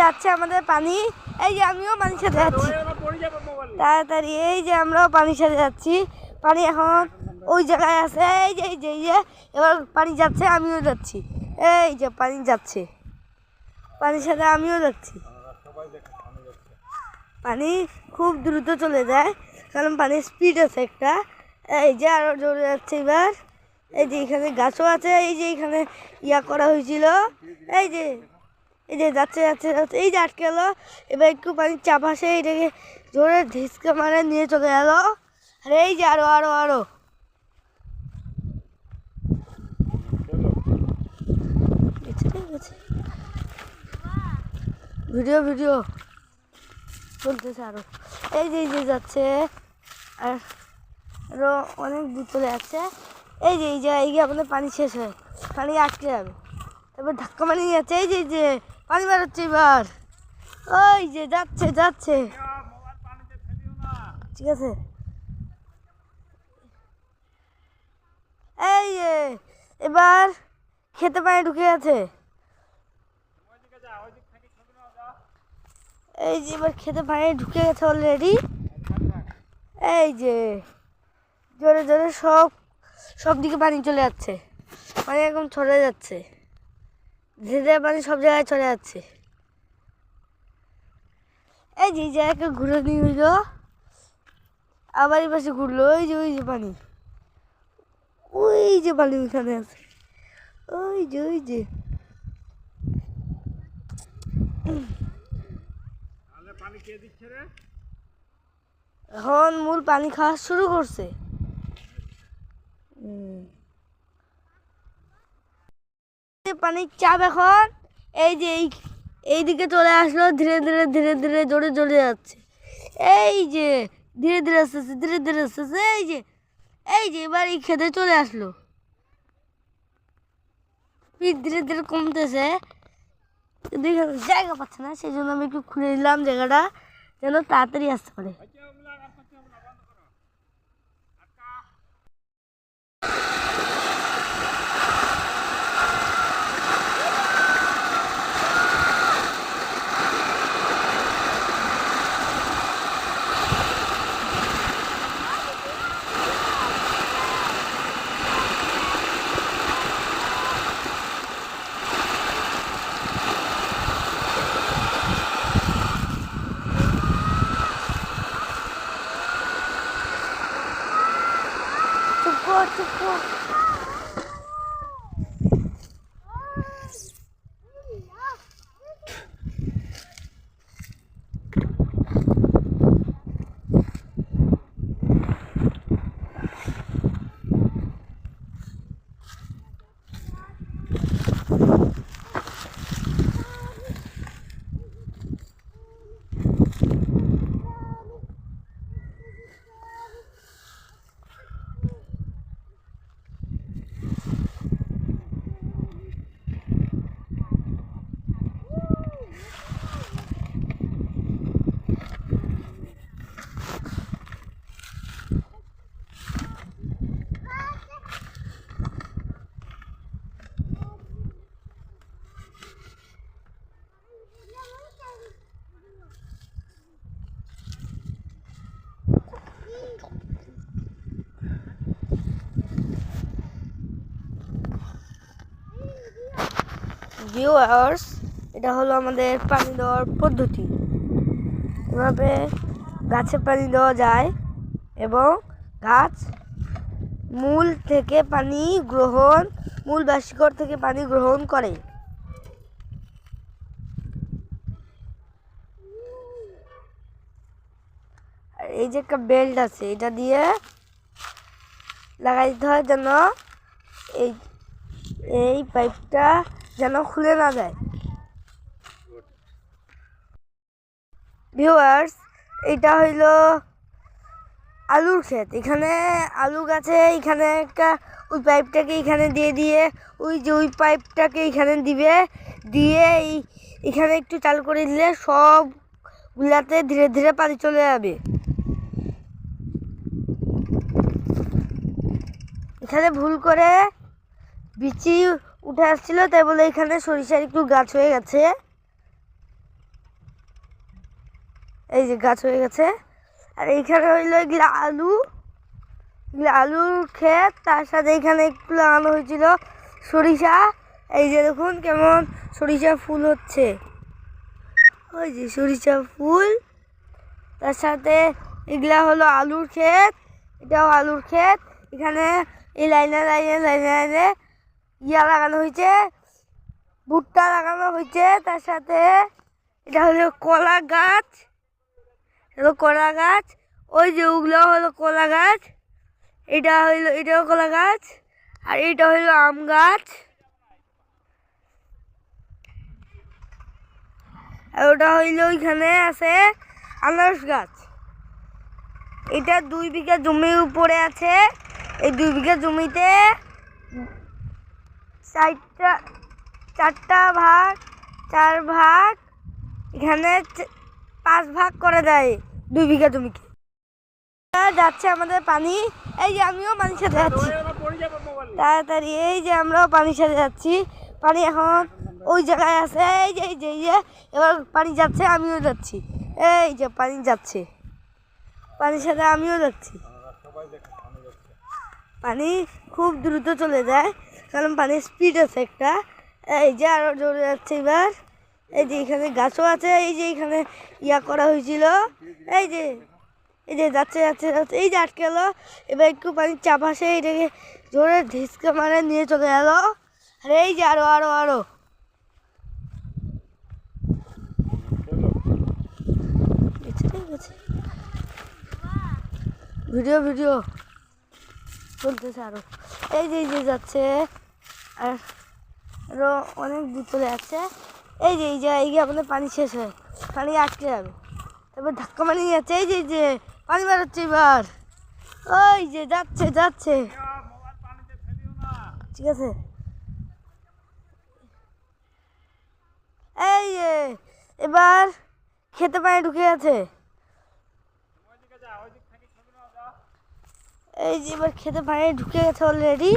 যাচ্ছে আমাদের পানি। এই যে আমিও পানির সাথে যাচ্ছি তাড়াতাড়ি। এই যে আমরাও পানির সাথে যাচ্ছি। পানি এখন ওই জায়গায় আছে। এই যে এবার পানি যাচ্ছে, আমিও যাচ্ছি। এই যে পানি যাচ্ছে, পানির সাথে আমিও যাচ্ছি। পানি খুব দ্রুত চলে যায় কারণ পানির স্পিড আছে একটা। এই যে আরো জোরে যাচ্ছে এবার। এই যে এখানে গাছও আছে, এই যে এখানে ইয়া করা হয়েছিল। এই যে যাচ্ছে যাচ্ছে যাচ্ছে, এই যে আটকে গেলো। এবার একটু পানির চাপ আসে, এটাকে জোরে ধিসকে মারে নিয়ে চলে গেল। আর এই যে আরো আরো আরো ভিডিও ভিডিও চলতেছে আরো। এই যে যাচ্ছে আর আরো অনেক দূর চলে যাচ্ছে। এই যে আমাদের পানি শেষ হয়, পানি আটকে যাবে। তারপর ধাক্কা মারি যাচ্ছে। এই যে পানি বেরোচ্ছে এবার। ওই যে যাচ্ছে যাচ্ছে, ঠিক আছে। এই যে এবার খেতে পানি ঢুকে গেছে। এই যে এবার খেতে পানি ঢুকে গেছে অলরেডি। এই যে জোরে জোরে সব দিকে পানি চলে যাচ্ছে, পানি একদম ছড়ে যাচ্ছে, ধীরে ধীরে পানি সব জায়গায় ছড়ে যাচ্ছে। এই যে জায়গাকে ঘুরে নিয়ে হইলো, আবার এই পাশে ঘুরলো। ওই যে পানি, ওই যে পানি ওইখানে আছে। ওই যে এখন মূল পানি খাওয়া শুরু করছে। পানির চাপ এখন এই যে এইদিকে চলে আসলো, ধীরে ধীরে ধীরে ধীরে জোরে জোরে যাচ্ছে। এই যে ধীরে ধীরে আসতেছে, ধীরে ধীরে আসতেছে। এই যে এবার এই খেতে চলে আসলো, ধীরে ধীরে কমতেছে। জায়গা পাচ্ছে না, সেই জন্য আমি একটু খুলে দিলাম জায়গাটা যেন তাড়াতাড়ি আসতে পারে। চুপ কর। ভিউয়ার্স, এটা হলো আমাদের পানি দেওয়ার পদ্ধতি। এভাবে গাছে পানি দেওয়া যায় এবং গাছ মূল থেকে পানি গ্রহণ, মূল বা শিকড় থেকে পানি গ্রহণ করে। আর এই যে একটা বেল্ট আছে, এটা দিয়ে লাগাই দিতে হয় যেন এই পাইপটা যেন খুলে না যায়। ভিউয়ার্স, এটা হইল আলুর ক্ষেত। এখানে আলু গাছে এখানে একটা ওই পাইপটাকে এখানে দিয়ে ওই পাইপটাকে এখানে দিয়ে এখানে একটু চালু করে দিলে সবগুলাতে ধীরে ধীরে পানি চলে যাবে। এখানে ভুল করে বিচি উঠে আসছিল, তাই বলে এখানে সরিষার একটু গাছ হয়ে গেছে। এই যে গাছ হয়ে গেছে। আর এইখানে হইলো এগুলো আলু, এগুলো আলুর ক্ষেত। তার সাথে এখানে একটু লাগানো হয়েছিল সরিষা। এই যে দেখুন কেমন সরিষা ফুল হচ্ছে, ওই যে সরিষা ফুল। তার সাথে এগুলা হলো আলুর ক্ষেত, এটাও আলুর ক্ষেত। এখানে এই লাইনে লাইনে লাইনে লাইনে ইয়া লাগানো হয়েছে, ভুট্টা লাগানো হয়েছে। তার সাথে এটা হলো কলা গাছ, এগুলো কলা গাছ। ওই যে ওগুলো হলো কলা গাছ, এটা হইলো এটাও কলা গাছ। আর এটা হইলো আম গাছ, আর ওটা হইলো ওইখানে আছে আনারস গাছ। এটা 2 বিঘা জমির উপরে আছে। এই 2 বিঘা জমিতে 4টা ভাগ, 4 ভাগ, এখানে 5 ভাগ করে দেয় 2 বিঘা জমিকে। যাচ্ছে আমাদের পানি, এই যে আমিও পানির সাথে যাচ্ছি তাড়াতাড়ি। এই যে আমরাও পানির সাথে যাচ্ছি, পানি এখন ওই জায়গায় আছে। এই যে এই যে এই যে এবার পানি যাচ্ছে, আমিও যাচ্ছি। এই যে পানি যাচ্ছে, পানির সাথে আমিও যাচ্ছি। পানি খুব দ্রুত চলে যায় কারণ পানির স্পিড আছে একটা। এই যে আরো জোরে যাচ্ছে এবার। এই যে এখানে গাছও আছে, এই যে এখানে ইয়া করা হয়েছিল। এই যে এই যে যাচ্ছে যাচ্ছে যাচ্ছে, এই যে আটকে গেলো। এবার একটু পানির চাপ আসে, এটাকে জোরে ধিসকে মারে নিয়ে চলে গেল। আর এই যে আরো আরো আরো ভিডিও ভিডিও চলতেছে আরো। এই যে এই যে যাচ্ছে, আর আরো অনেক দূর চলে যাচ্ছে। এই যে এই যে এই যে আমাদের পানি শেষ হয়, পানি আটকে যাবে। এবার ধাক্কা মারি যাচ্ছে, এই যে এই যে পানি বেরোচ্ছে এবার। ওই যে যাচ্ছে যাচ্ছে, ঠিক আছে। এই যে এবার খেতে পানি ঢুকে গেছে। এই যে এবার খেতে পানি ঢুকে গেছে অলরেডি।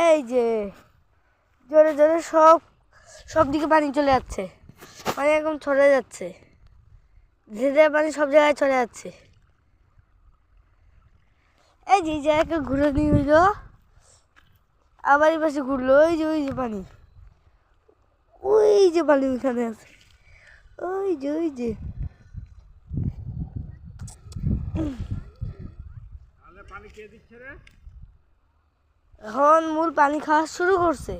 এই যে জোরে জোরে সব দিকে পানি চলে যাচ্ছে, পানি একদম ছড়ে যাচ্ছে, ধীরে ধীরে পানি সব জায়গায় ছড়ে যাচ্ছে। এই যে জায়গাকে ঘুরে নিয়ে হইলো, আবার এই পাশে ঘুরলো। ওই যে পানি, ওই যে পানি ওইখানে আছে, ওই যে এখন মূল পানি খাওয়া শুরু করছে।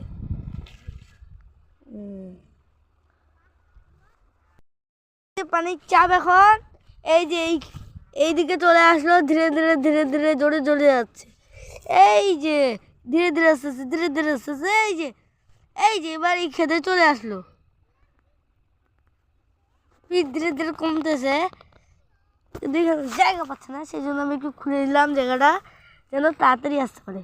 পানির চাপ এখন এই যে এইদিকে চলে আসলো, ধীরে ধীরে ধীরে ধীরে জোরে জোরে যাচ্ছে। এই যে ধীরে ধীরে আসতেছে, ধীরে ধীরে আসতেছে। এই যে এবার এই খেতে চলে আসলো, ধীরে ধীরে কমতেছে। জায়গা পাচ্ছে না, সেই জন্য আমি একটু খুলে দিলাম জায়গাটা যেন তাড়াতাড়ি আসতে পারে।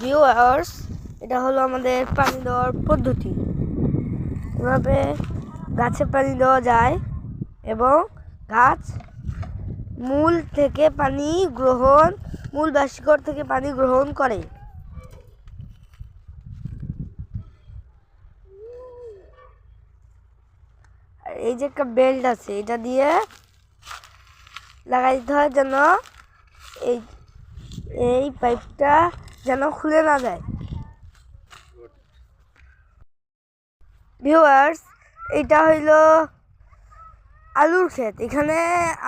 ভিউয়ার্স, এটা হলো আমাদের পানি দেওয়ার পদ্ধতি। এভাবে গাছে পানি দেওয়া যায় এবং গাছ মূল থেকে পানি গ্রহণ, মূল বা শিকড় থেকে পানি গ্রহণ করে। আর এই যে একটা বেল্ট আছে, এটা দিয়ে লাগাই দিতে হয় যেন এই এই পাইপটা যেন খুলে না যায়। ভিউয়ার্স, এটা হইল আলুর ক্ষেত। এখানে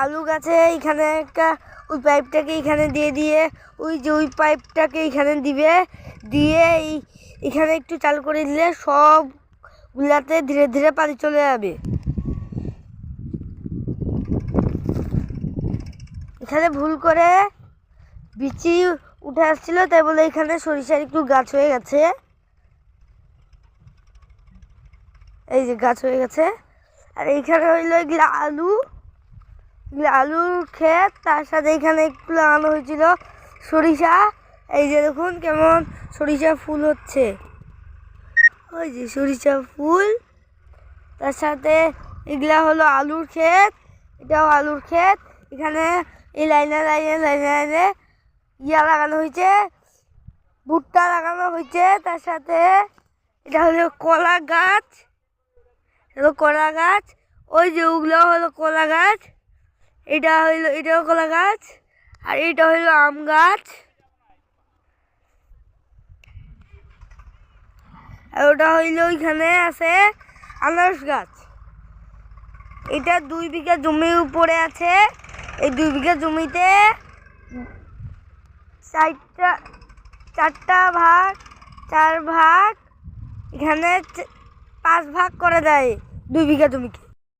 আলু গাছে এখানে একটা ওই পাইপটাকে এখানে দিয়ে ওই যে ওই পাইপটাকে এখানে দিবে, দিয়ে এখানে একটু চালু করে দিলে সবগুলাতে ধীরে ধীরে পানি চলে যাবে। এখানে ভুল করে বিচি উঠে আসছিল, তাই বলে এখানে সরিষার একটু গাছ হয়ে গেছে। এই যে গাছ হয়ে গেছে। আর এইখানে হইলো এগুলো আলুর ক্ষেত, তার সাথে এখানে একটু লাগানো হয়েছিল সরিষা। এই যে দেখুন কেমন সরিষা ফুল হচ্ছে, ওই যে সরিষা ফুল। তার সাথে এগুলা হলো আলুর ক্ষেত, এটাও আলুর ক্ষেত। এখানে এই লাইনে লাইনে লাইনে লাইনে লাগানো হয়েছে, ভুট্টা লাগানো হয়েছে। তার সাথে এটা হলো কলা গাছ, কলা গাছ। ওই যে ওগুলো হলো কলা গাছ, এটাও কলা গাছ, আর এটা হইলো আম গাছ, আর ওটা হইলো ওইখানে আছে আনারস গাছ। এটা 2 বিঘা জমির উপরে আছে। এই 2 বিঘা জমিতে 4 ভাগ, এখানে 5 ভাগ করে দেয় 2 বিঘা জমিকে।